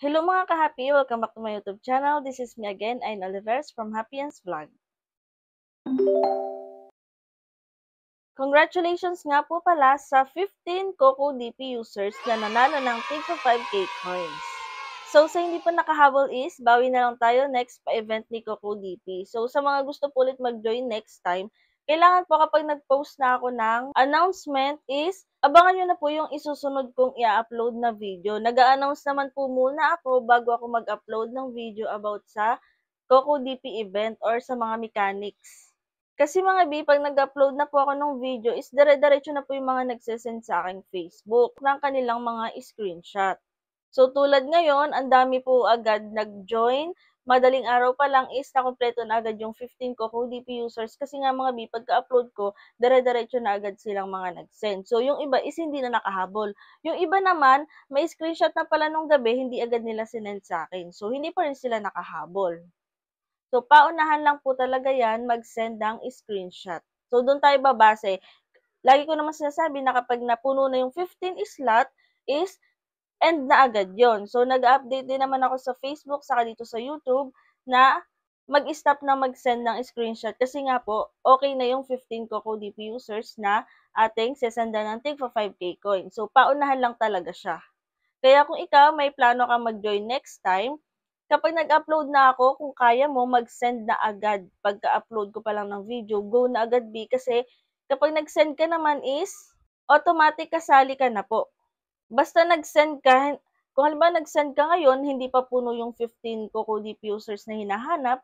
Hello mga ka-happy! Welcome back to my YouTube channel. This is me again, Ayn Olivers from Happyens Vlog. Congratulations nga po pala sa 15 Coco DP users na nanalo ng tig 5K coins. So sa hindi pa nakahabol is, bawi na lang tayo next pa-event ni Coco DP. So sa mga gusto po ulit mag-join next time, kailangan po kapag nag-post na ako ng announcement is, abangan nyo na po yung isusunod kong i-upload na video. Nag-a-announce naman po muna ako bago ako mag-upload ng video about sa Coco DP event or sa mga mechanics. Kasi mga B, pag nag-upload na po ako ng video is dire-diretso na po yung mga nagsesend sa aking Facebook ng kanilang mga screenshot. So tulad ngayon, ang dami po agad nag-join. Madaling araw pa lang is nakumpleto na agad yung 15 Coco DP users kasi nga mga B, pagka-upload ko, dire-diretso na agad silang mga nag-send. So yung iba is hindi na nakahabol. Yung iba naman, may screenshot na pala nung gabi, hindi agad nila sinend sa akin. So hindi pa rin sila nakahabol. So, paunahan lang po talaga yan mag-send ng screenshot. So, doon tayo babase. Lagi ko naman sinasabi na kapag napuno na yung 15 slot is end na agad yon. So, nag-update din naman ako sa Facebook saka dito sa YouTube na mag-stop na mag-send ng screenshot kasi nga po, okay na yung 15 Coco DP users na ating sesendan ng tig 5K coin. So, paunahan lang talaga siya. Kaya kung ikaw may plano kang mag-join next time, kapag nag-upload na ako, kung kaya mo, mag-send na agad. Pagka-upload ko pa lang ng video, go na agad B. Kasi kapag nag-send ka naman is, automatic kasali ka na po. Basta nag-send ka, kung halimbawa nag-send ka ngayon, hindi pa puno yung 15 Coco DP users na hinahanap,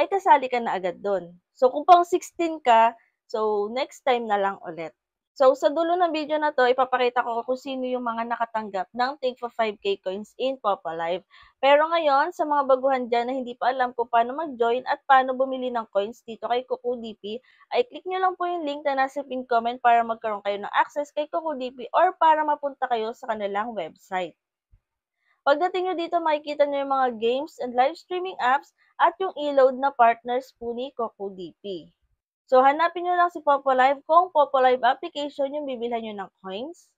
ay kasali ka na agad doon. So kung pang 16 ka, so next time na lang ulit. So, sa dulo ng video na to, ipapakita ko kung sino yung mga nakatanggap ng tig 5K coins in Popa Live. Pero ngayon, sa mga baguhan dyan na hindi pa alam kung paano mag-join at paano bumili ng coins dito kay Coco DP, ay click nyo lang po yung link na nasa pin comment para magkaroon kayo ng access kay Coco DP or para mapunta kayo sa kanilang website. Pagdating nyo dito, makikita nyo yung mga games and live streaming apps at yung e-load na partners po ni Coco DP. So, hanapin nyo lang si Popo Live. Kung Popo Live application yung bibilhan nyo ng coins,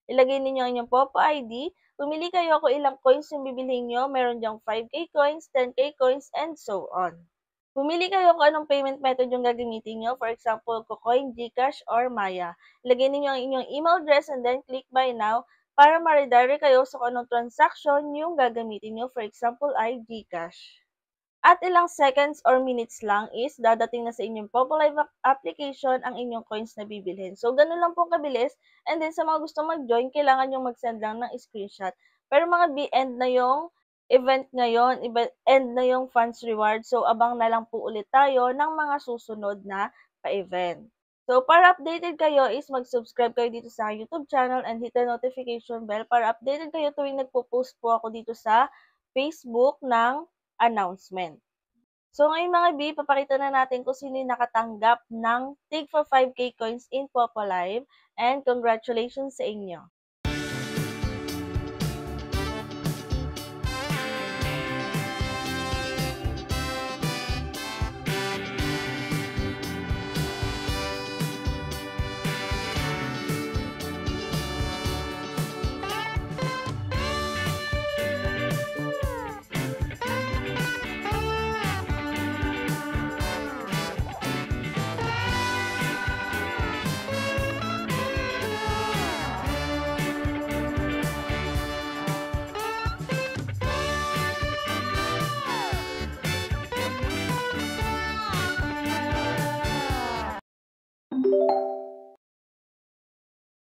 ilagay ninyo ang inyong Popo ID. Pumili kayo kung ilang coins yung bibilhin nyo. Meron dyang 5K coins, 10K coins, and so on. Pumili kayo kung anong payment method yung gagamitin nyo. For example, Kucoin, Gcash, or Maya. Ilagay ninyo ang inyong email address and then click buy now para ma-redirect kayo sa kung anong transaction yung gagamitin nyo. For example, ay Gcash. At ilang seconds or minutes lang is dadating na sa inyong Popo Live application ang inyong coins na bibilhin. So, ganun lang po kabilis. And then, sa mga gusto mag-join, kailangan yung mag-send lang ng screenshot. Pero mga B-end na yung event ngayon, end na yung funds reward. So, abang na lang po ulit tayo ng mga susunod na pa-event. So, para updated kayo is mag-subscribe kayo dito sa YouTube channel and hit the notification bell para updated kayo tuwing nagpo-post po ako dito sa Facebook ng announcement. So ngayon mga B, papakita na natin kung sino yung nakatanggap ng tig 5K coins in Popo Live and congratulations sa inyo.